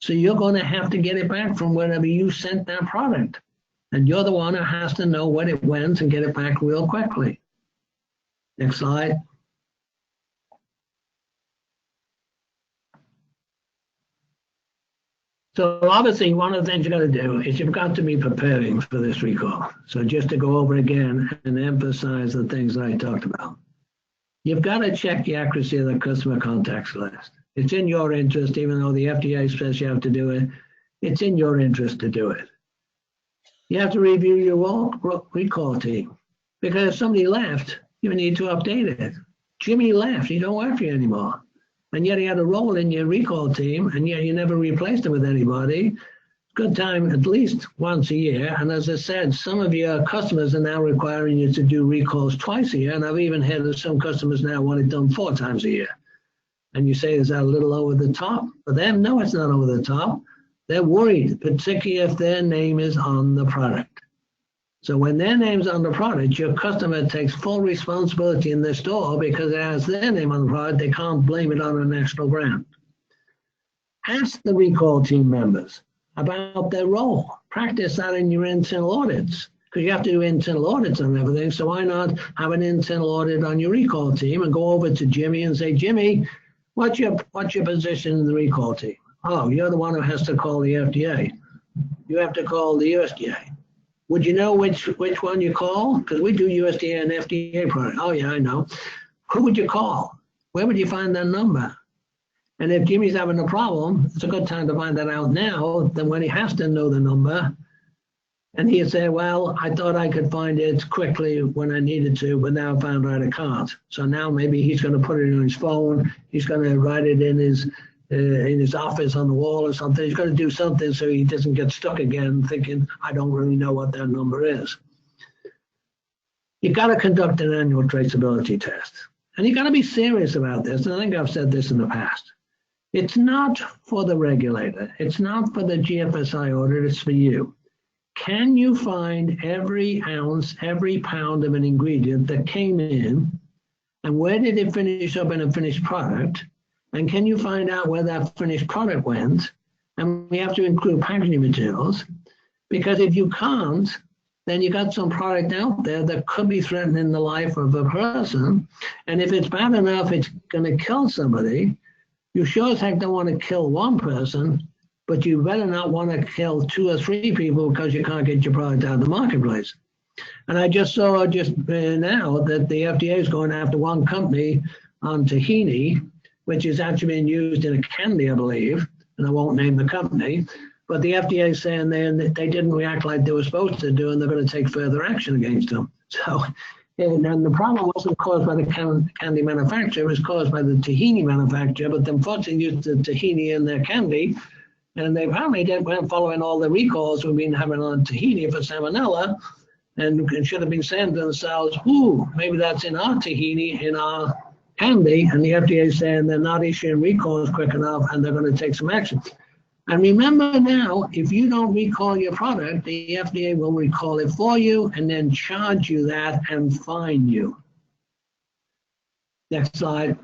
B: So you're going to have to get it back from wherever you sent that product. And you're the one who has to know when it went and get it back real quickly. Next slide. So obviously, one of the things you got to do is you've got to be preparing for this recall. So just to go over again and emphasize the things that I talked about. You've got to check the accuracy of the customer contacts list. It's in your interest, even though the FDA says you have to do it. It's in your interest to do it. You have to review your recall team, because if somebody left, you need to update it. Jimmy left, he don't work for you anymore. And yet he had a role in your recall team, and yet you never replaced him with anybody. Good time at least once a year. And as I said, some of your customers are now requiring you to do recalls twice a year. And I've even heard of some customers now want it done 4 times a year. And you say, is that a little over the top? For them, no, it's not over the top. They're worried, particularly if their name is on the product. So when their name's on the product, your customer takes full responsibility in their store because it has their name on the product. They can't blame it on a national brand. Ask the recall team members about their role. Practice that in your internal audits, because you have to do internal audits on everything. So why not have an internal audit on your recall team and go over to Jimmy and say, Jimmy, what's your position in the recall team? Oh, you're the one who has to call the FDA. You have to call the USDA. Would you know which one you call? Because we do USDA and FDA product. Oh, yeah, I know. Who would you call? Where would you find that number? And if Jimmy's having a problem, it's a good time to find that out now than when he has to know the number. And he'd say, well, I thought I could find it quickly when I needed to, but now I found out I can't. So now maybe he's going to put it on his phone. He's going to write it in his office on the wall or something. He's going to do something so he doesn't get stuck again thinking, I don't really know what that number is. You've got to conduct an annual traceability test. And you've got to be serious about this. And I think I've said this in the past. It's not for the regulator. It's not for the GFSI audit. It's for you. Can you find every ounce, every pound of an ingredient that came in, and where did it finish up in a finished product? And can you find out where that finished product went? And we have to include packaging materials, because if you can't, then you got some product out there that could be threatening the life of a person. And if it's bad enough, it's going to kill somebody. You sure as heck don't want to kill one person, but you better not want to kill 2 or 3 people because you can't get your product out of the marketplace. And I just saw now that the FDA is going after one company on tahini, which is actually being used in a candy, I believe, and I won't name the company, but the FDA is saying they didn't react like they were supposed to do, and they're going to take further action against them. So, and the problem wasn't caused by the candy manufacturer, it was caused by the tahini manufacturer, but unfortunately used the tahini in their candy, and they apparently weren't following all the recalls we've been having on tahini for salmonella, and should have been saying to themselves, ooh, maybe that's in our tahini, in our candy, and the FDA is saying they're not issuing recalls quick enough and they're going to take some action. And remember now, if you don't recall your product, the FDA will recall it for you and then charge you that and fine you. Next slide.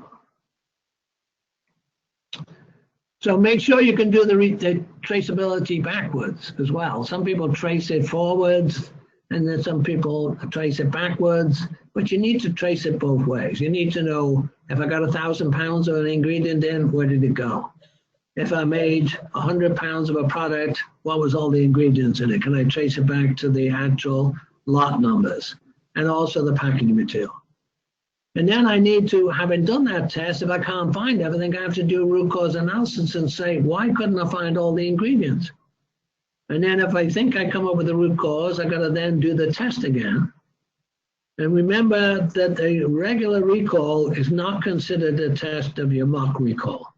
B: So make sure you can do the traceability backwards as well. Some people trace it forwards, and then some people trace it backwards, but you need to trace it both ways. You need to know, if I got 1,000 pounds of an ingredient in, where did it go? If I made 100 pounds of a product, what was all the ingredients in it? Can I trace it back to the actual lot numbers? And also the packaging material. And then I need to, having done that test, if I can't find everything, I have to do a root cause analysis and say, why couldn't I find all the ingredients? And then if I think I come up with a root cause, I got to then do the test again. And remember that the regular recall is not considered a test of your mock recall.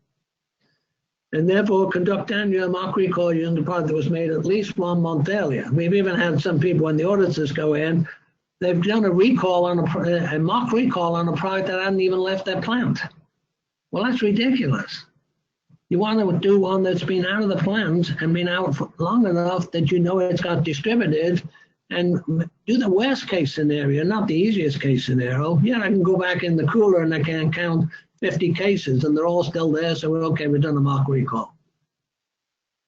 B: And therefore, conduct annual mock recall using the product that was made at least 1 month earlier. We've even had some people, when the auditors go in, they've done a recall on a mock recall on a product that hadn't even left their plant. Well, that's ridiculous. You want to do one that's been out of the plant and been out for long enough that you know it's got distributed, and do the worst case scenario, not the easiest case scenario. Yeah, I can go back in the cooler and I can count 50 cases and they're all still there, so we're okay, we've done a mock recall.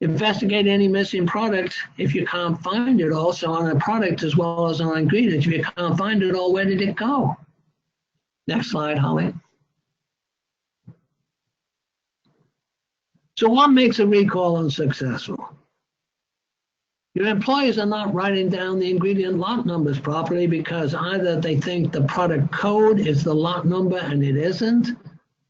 B: Investigate any missing product if you can't find it all. So on a product as well as on ingredients, if you can't find it all, where did it go? Next slide, Holly. So what makes a recall unsuccessful? Your employees are not writing down the ingredient lot numbers properly because either they think the product code is the lot number and it isn't,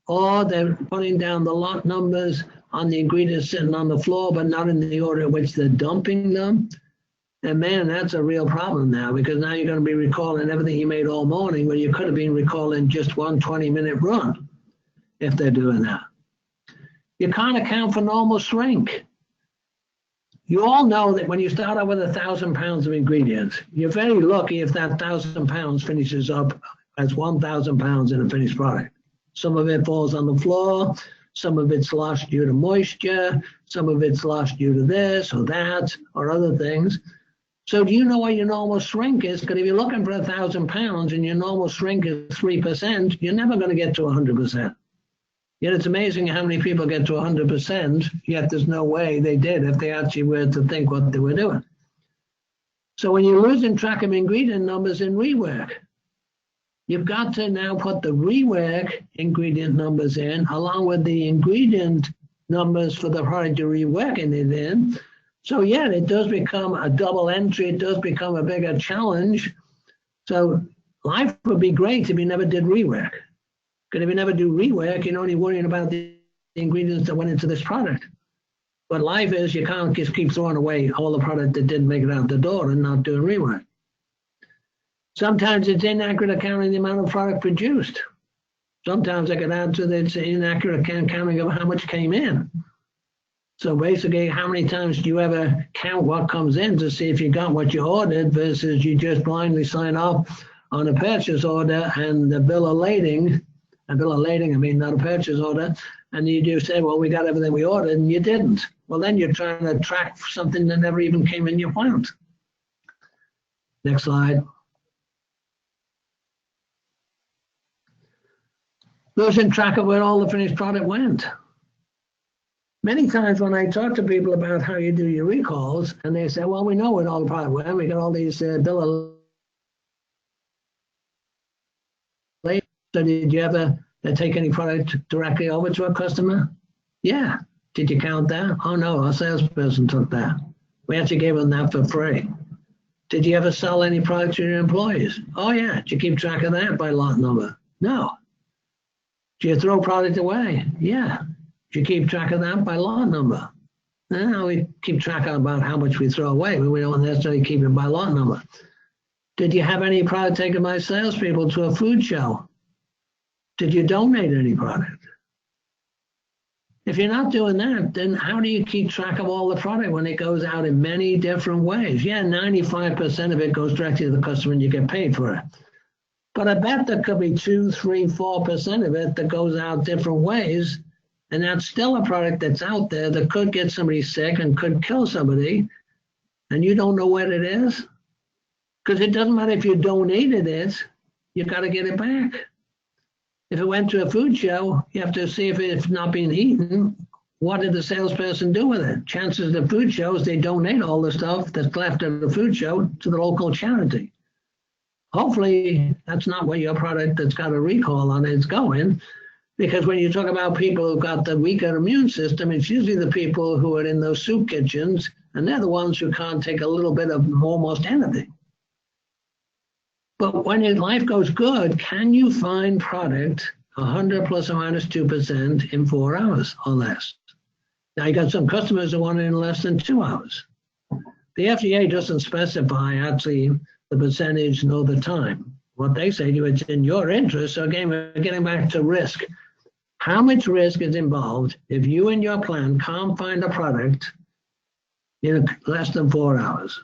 B: or they're putting down the lot numbers on the ingredients sitting on the floor, but not in the order in which they're dumping them. And man, that's a real problem now, because now you're going to be recalling everything you made all morning when you could have been recalling just one 20-minute run if they're doing that. You can't account for normal shrink. You all know that when you start out with 1,000 pounds of ingredients, you're very lucky if that 1,000 pounds finishes up as 1,000 pounds in a finished product. Some of it falls on the floor, some of it's lost due to moisture, some of it's lost due to this or that or other things. So do you know what your normal shrink is? Because if you're looking for 1,000 pounds and your normal shrink is 3%, you're never going to get to 100%. Yet it's amazing how many people get to 100%, yet there's no way they did if they actually were to think what they were doing. So when you're losing track of ingredient numbers in rework, you've got to now put the rework ingredient numbers in, along with the ingredient numbers for the product you're reworking it in. So yeah, it does become a double entry. It does become a bigger challenge. So life would be great if you never did rework. Because if you never do rework, you're only worrying about the ingredients that went into this product. But life is, you can't just keep throwing away all the product that didn't make it out the door and not doing rework. Sometimes it's inaccurate accounting the amount of product produced. Sometimes I could add to that, it's inaccurate accounting of how much came in. So basically, how many times do you ever count what comes in to see if you got what you ordered versus you just blindly sign off on a purchase order and the bill of lading, I mean not a purchase order, and you do say, well, we got everything we ordered, and you didn't. Well, then you're trying to track something that never even came in your plant. Next slide. Losing track of where all the finished product went. Many times when I talk to people about how you do your recalls, and they say, well, we know where all the product went. We got all these bill of lading. So did you ever take any product directly over to a customer? Yeah. Did you count that? Oh, no, our salesperson took that. We actually gave them that for free. Did you ever sell any product to your employees? Oh, yeah. Did you keep track of that by lot number? No. Did you throw product away? Yeah. Did you keep track of that by lot number? No, we keep track of about how much we throw away, but we don't necessarily keep it by lot number. Did you have any product taken by salespeople to a food show? Did you donate any product? If you're not doing that, then how do you keep track of all the product when it goes out in many different ways? Yeah, 95% of it goes directly to the customer and you get paid for it. But I bet there could be 2, 3, 4% of it that goes out different ways. And that's still a product that's out there that could get somebody sick and could kill somebody. And you don't know what it is. Because it doesn't matter if you donated it, you've got to get it back. If it went to a food show, you have to see if it's not being eaten. What did the salesperson do with it? Chances of food shows, they donate all the stuff that's left at the food show to the local charity. Hopefully, that's not where your product that's got a recall on it is going. Because when you talk about people who've got the weaker immune system, it's usually the people who are in those soup kitchens, and they're the ones who can't take a little bit of almost anything. But when your life goes good, can you find product 100 plus or minus 2% in 4 hours or less? Now, you got some customers who want it in less than 2 hours. The FDA doesn't specify actually the percentage nor the time. What they say to you, it's in your interest. So again, we're getting back to risk. How much risk is involved if you and your plan can't find a product in less than 4 hours?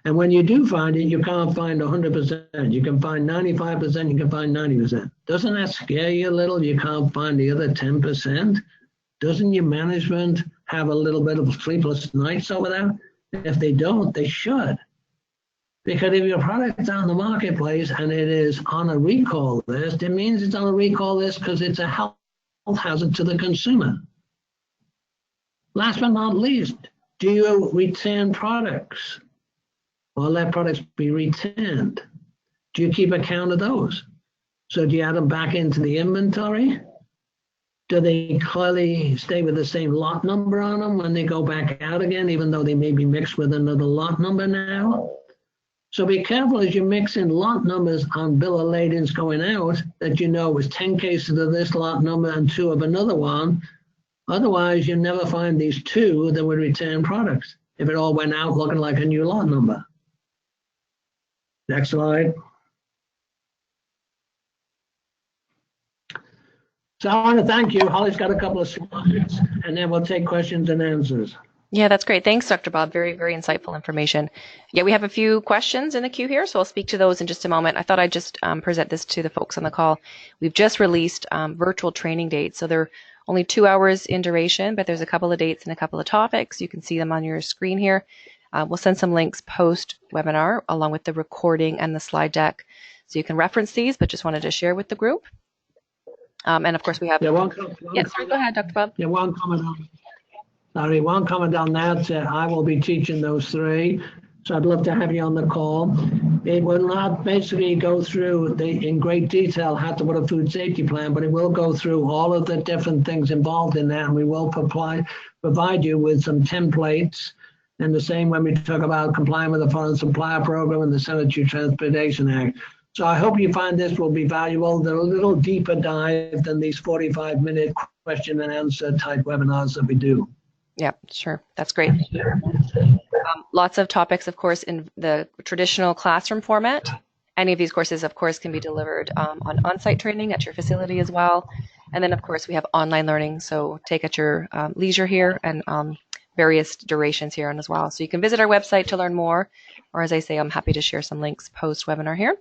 B: And when you do find it, you can't find 100%. You can find 95%, you can find 90%. Doesn't that scare you a little? You can't find the other 10%? Doesn't your management have a little bit of sleepless nights over that? If they don't, they should. Because if your product's on the marketplace and it is on a recall list, it means it's on a recall list because it's a health hazard to the consumer. Last but not least, do you return products or let products be returned? Do you keep account of those? So do you add them back into the inventory? Do they clearly stay with the same lot number on them when they go back out again, even though they may be mixed with another lot number now? So be careful as you mix in lot numbers on bill of ladings going out that you know it was 10 cases of this lot number and 2 of another one. Otherwise, you never find these 2 that would return products if it all went out looking like a new lot number. Next slide. So I want to thank you. Holly's got a couple of slides, and then we'll take questions and answers.
A: Yeah, that's great. Thanks, Dr. Bob. Very, very insightful information. Yeah, we have a few questions in the queue here, so I'll speak to those in just a moment. I thought I'd just present this to the folks on the call. We've just released virtual training dates, so they're only 2 hours in duration, but there's a couple of dates and a couple of topics. You can see them on your screen here. We'll send some links post-webinar along with the recording and the slide deck, so you can reference these, but just wanted to share with the group. And of course, we have...
B: Yeah,
A: sorry, go ahead, Dr. Bob.
B: Yeah, one comment on that. I will be teaching those 3, so I'd love to have you on the call. It will not basically go through in great detail how to put a food safety plan, but it will go through all of the different things involved in that, and we will provide you with some templates. And the same when we talk about complying with the Foreign Supplier Program and the Sanitary Transportation Act. So I hope you find this will be valuable. They're a little deeper dive than these 45-minute question and answer type webinars that we do.
A: Yeah, sure. That's great. Lots of topics, of course, in the traditional classroom format. Any of these courses, of course, can be delivered on-site training at your facility as well. And then, of course, we have online learning, so take at your leisure here, and various durations here on as well. So you can visit our website to learn more, or as I say, I'm happy to share some links post-webinar here.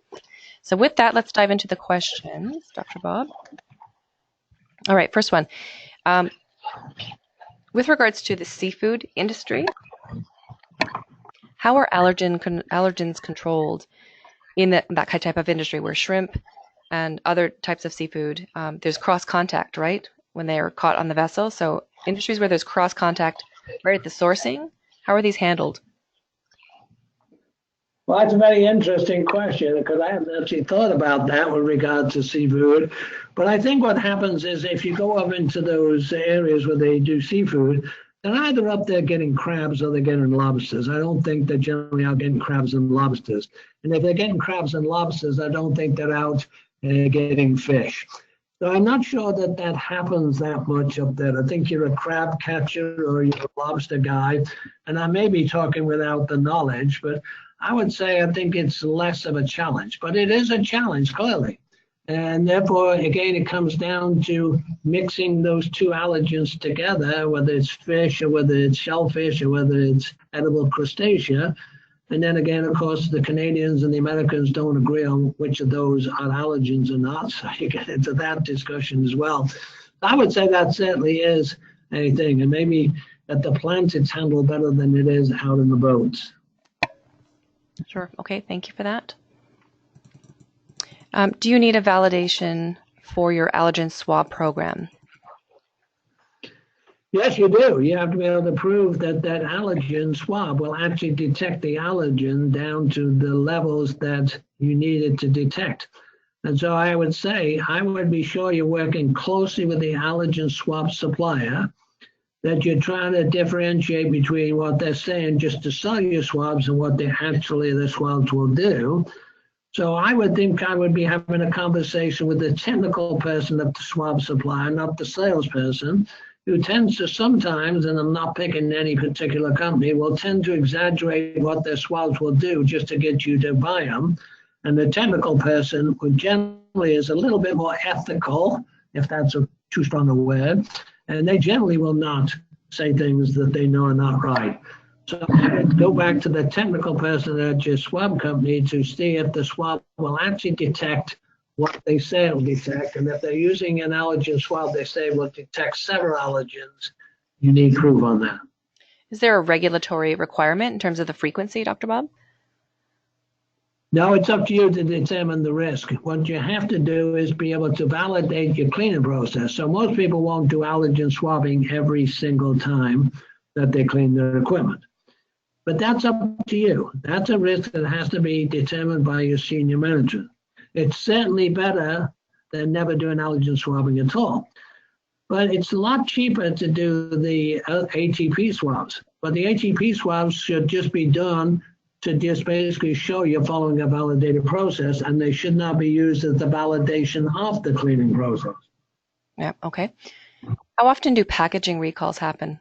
A: So with that, let's dive into the questions, Dr. Bob. All right, first one. With regards to the seafood industry, how are allergens controlled in that type of industry where shrimp and other types of seafood, there's cross-contact, right, when they are caught on the vessel? So industries where there's cross-contact right at the sourcing, how are these handled?
B: Well, that's a very interesting question because I haven't actually thought about that with regard to seafood. But I think what happens is if you go up into those areas where they do seafood, they're either up there getting crabs or they're getting lobsters. I don't think they're generally out getting crabs and lobsters. And if they're getting crabs and lobsters, I don't think they're out getting fish. So I'm not sure that that happens that much up there. I think you're a crab catcher or you're a lobster guy. And I may be talking without the knowledge, but I would say I think it's less of a challenge, but it is a challenge, clearly. And therefore, again, it comes down to mixing those 2 allergens together, whether it's fish or whether it's shellfish or whether it's edible crustacea. And then again, of course, the Canadians and the Americans don't agree on which of those are allergens or not. So you get into that discussion as well. I would say that certainly is a thing. And maybe at the plant, it's handled better than it is out in the boats.
A: Sure. Okay. Thank you for that. Do you need a validation for your allergen swab program?
B: Yes, you do. You have to be able to prove that that allergen swab will actually detect the allergen down to the levels that you need it to detect. And so I would say I would be sure you're working closely with the allergen swab supplier, that you're trying to differentiate between what they're saying just to sell you swabs and what they actually the swabs will do. So I would think I would be having a conversation with the technical person of the swab supplier, not the salesperson, who tends to sometimes, and I'm not picking any particular company, will tend to exaggerate what their swabs will do just to get you to buy them. And the technical person who generally is a little bit more ethical, if that's too strong a word, and they generally will not say things that they know are not right. So I would go back to the technical person at your swab company to see if the swab will actually detect what they say it will detect. And if they're using an allergen swab, they say it will detect several allergens. You need proof on that.
A: Is there a regulatory requirement in terms of the frequency, Dr. Bob?
B: No, it's up to you to determine the risk. What you have to do is be able to validate your cleaning process. So most people won't do allergen swabbing every single time that they clean their equipment. But that's up to you. That's a risk that has to be determined by your senior manager. It's certainly better than never doing allergen swabbing at all. But it's a lot cheaper to do the ATP swabs. But the ATP swabs should just be done to just basically show you're following a validated process, and they should not be used as the validation of the cleaning process.
A: Yeah, okay. How often do packaging recalls happen?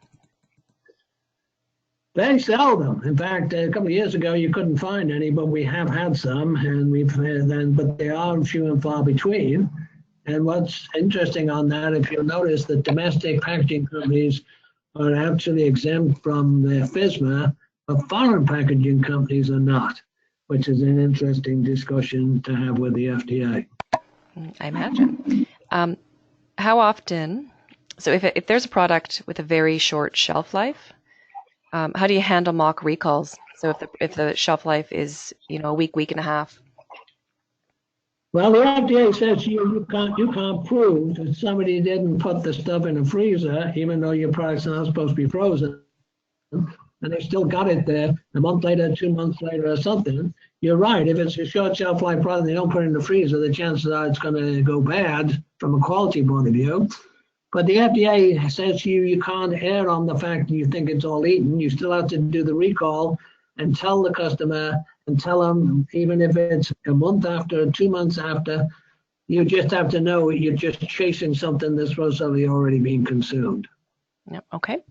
B: Very seldom. In fact, a couple of years ago, you couldn't find any, but we have had some, and but they are few and far between. And what's interesting on that, if you'll notice, that domestic packaging companies are actually exempt from the FSMA, but foreign packaging companies are not, which is an interesting discussion to have with the FDA.
A: I imagine. How often? So if there's a product with a very short shelf life, how do you handle mock recalls? So if the shelf life is a week and a half.
B: Well, the FDA says you can't prove that somebody didn't put the stuff in a freezer, even though your product's not supposed to be frozen, and they still got it there a month later, 2 months later, or something. You're right. If it's a short shelf life product, they don't put it in the freezer, the chances are it's going to go bad from a quality point of view. But the FDA says you can't err on the fact that you think it's all eaten. You still have to do the recall and tell the customer and tell them, even if it's a month after, 2 months after, you just have to know you're just chasing something that's supposedly already being consumed.
A: Yep. Okay.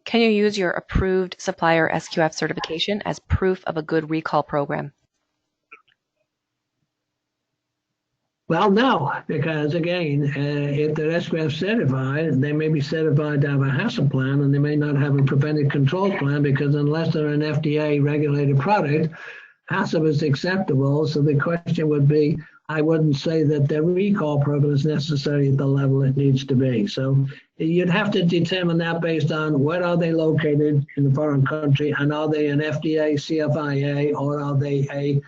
A: Can you use your approved supplier SQF certification as proof of a good recall program?
B: Well, no, because again, if they're SQF certified, they may be certified to have a HACCP plan, and they may not have a preventive control plan, because unless they're an FDA regulated product, HACCP is acceptable. So the question would be, I wouldn't say that their recall program is necessary at the level it needs to be. So you'd have to determine that based on where are they located in the foreign country, and are they an FDA, CFIA, or are they a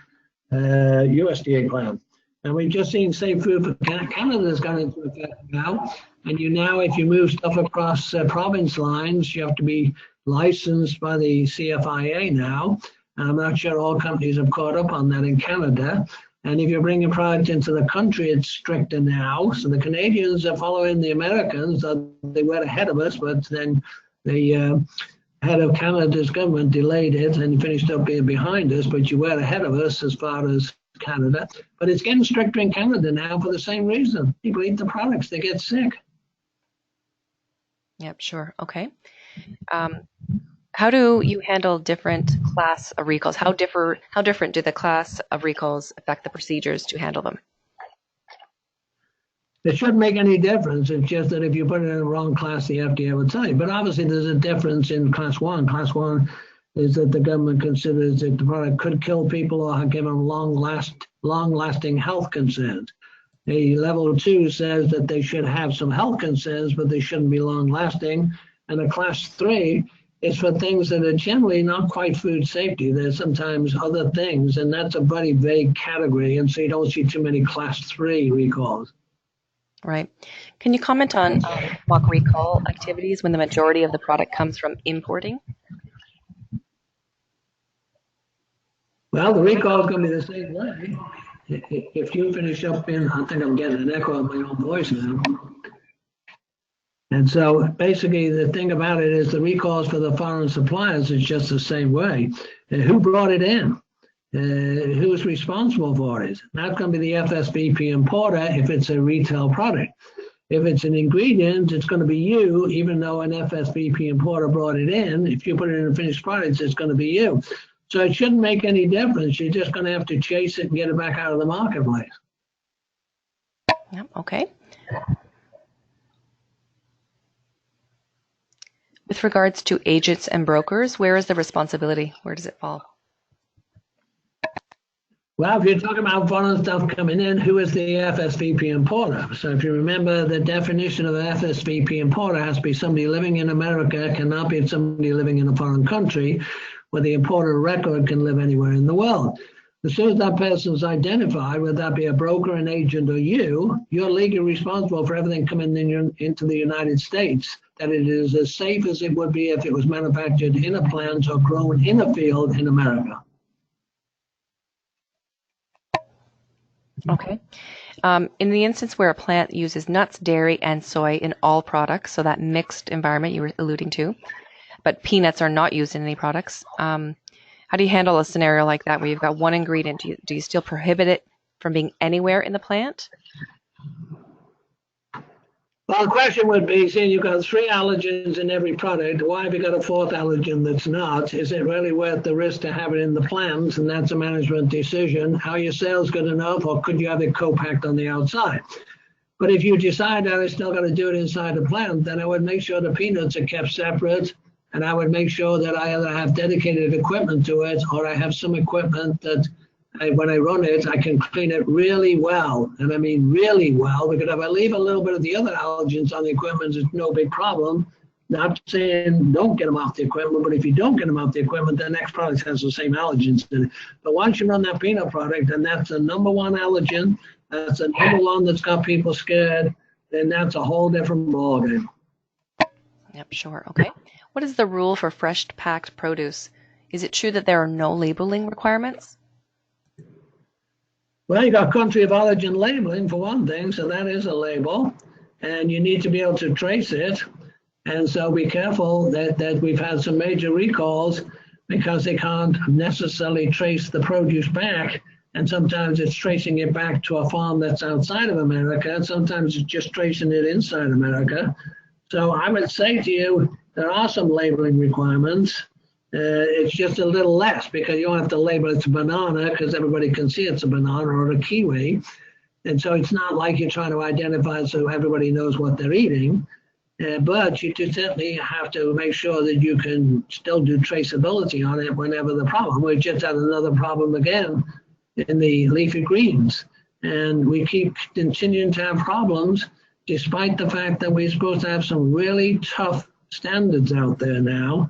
B: USDA plan? And we've just seen Safe Food for Canada's gone into effect now. And if you move stuff across province lines, you have to be licensed by the CFIA now. And I'm not sure all companies have caught up on that in Canada. And if you're bringing product into the country, it's stricter now. So the Canadians are following the Americans. They were ahead of us, but then the head of Canada's government delayed it and finished up being behind us. But you were ahead of us as far as Canada. But it's getting stricter in Canada now for the same reason. People eat the products, they get sick.
A: Yep, sure. Okay. How do you handle different class of recalls? How different do the class of recalls affect the procedures to handle them?
B: It shouldn't make any difference. It's just that if you put it in the wrong class, the FDA would tell you. But obviously there's a difference in class one. Class one is that the government considers that the product could kill people or give them long-lasting health concerns. A level 2 says that they should have some health concerns, but they shouldn't be long-lasting. And a class 3 is for things that are generally not quite food safety. There's sometimes other things, and that's a very vague category, and so you don't see too many class 3 recalls.
A: Right. Can you comment on mock recall activities when the majority of the product comes from importing?
B: Well, the recall is going to be the same way. If you finish up I think I'm getting an echo of my own voice now. And so basically the thing about it is the recalls for the foreign suppliers is just the same way. Who brought it in? Who's responsible for it? That's going to be the FSVP importer if it's a retail product. If it's an ingredient, it's going to be you, even though an FSVP importer brought it in. If you put it in a finished product, it's going to be you. So it shouldn't make any difference. You're just going to have to chase it and get it back out of the marketplace.
A: Yeah, okay. With regards to agents and brokers, where is the responsibility? Where does it fall?
B: Well, if you're talking about foreign stuff coming in, who is the FSVP importer? So if you remember, the definition of an FSVP importer has to be somebody living in America, cannot be somebody living in a foreign country, where the importer record can live anywhere in the world. As soon as that person is identified, whether that be a broker, an agent, or you're legally responsible for everything coming into the United States, that it is as safe as it would be if it was manufactured in a plant or grown in a field in America.
A: Okay. In the instance where a plant uses nuts, dairy, and soy in all products, so that mixed environment you were alluding to, but peanuts are not used in any products, How do you handle a scenario like that where you've got one ingredient? Do you still prohibit it from being anywhere in the plant?
B: Well, the question would be, seeing you've got 3 allergens in every product, why have you got a 4th allergen that's not? Is it really worth the risk to have it in the plants? And that's a management decision. Are your sales good enough, or could you have it co-packed on the outside? But if you decide that I still got to do it inside the plant, then I would make sure the peanuts are kept separate, and I would make sure that I either have dedicated equipment to it, or I have some equipment that when I run it, I can clean it really well. And I mean really well, because if I leave a little bit of the other allergens on the equipment, it's no big problem. Not saying don't get them off the equipment, but if you don't get them off the equipment, the next product has the same allergens in it. But once you run that peanut product, and that's the #1 allergen, that's the #1 that's got people scared, then that's a whole different ballgame.
A: Yep, sure. Okay. What is the rule for fresh packed produce? Is it true that there are no labeling requirements?
B: Well, you got country of origin labeling for one thing, so that is a label, and you need to be able to trace it. And so be careful that we've had some major recalls because they can't necessarily trace the produce back. And sometimes it's tracing it back to a farm that's outside of America. And sometimes it's just tracing it inside America. So I would say to you, there are some labeling requirements. It's just a little less because you don't have to label it's a banana because everybody can see it's a banana or a kiwi. And so it's not like you're trying to identify so everybody knows what they're eating. But you do certainly have to make sure that you can still do traceability on it whenever the problem. We just had another problem again in the leafy greens. And we keep continuing to have problems despite the fact that we're supposed to have some really tough standards out there now.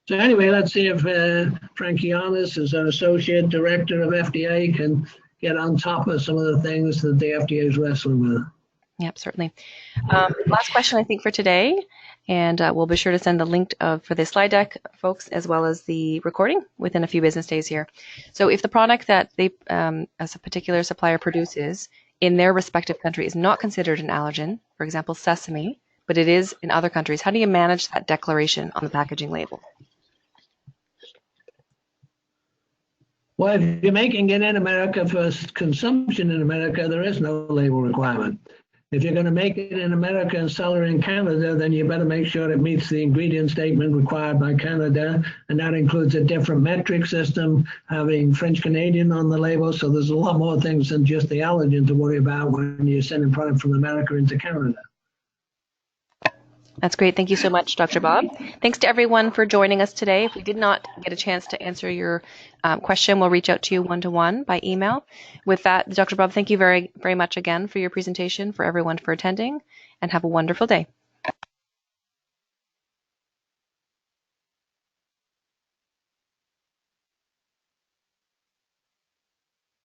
B: So anyway, let's see if Frank Giannis, as an associate director of FDA, can get on top of some of the things that the FDA is wrestling with.
A: Yep, certainly. Last question, I think, for today. And we'll be sure to send the link for the slide deck, folks, as well as the recording within a few business days here. So if the product that they, as a particular supplier produces in their respective country is not considered an allergen, for example, sesame, but it is in other countries, how do you manage that declaration on the packaging label?
B: Well, if you're making it in America for consumption in America, there is no label requirement. If you're going to make it in America and sell it in Canada, then you better make sure it meets the ingredient statement required by Canada. And that includes a different metric system, having French Canadian on the label. So there's a lot more things than just the allergen to worry about when you're sending product from America into Canada.
A: That's great. Thank you so much, Dr. Bob. Thanks to everyone for joining us today. If we did not get a chance to answer your question, we'll reach out to you one-to-one by email. With that, Dr. Bob, thank you very, very much again for your presentation, for everyone for attending, and have a wonderful day.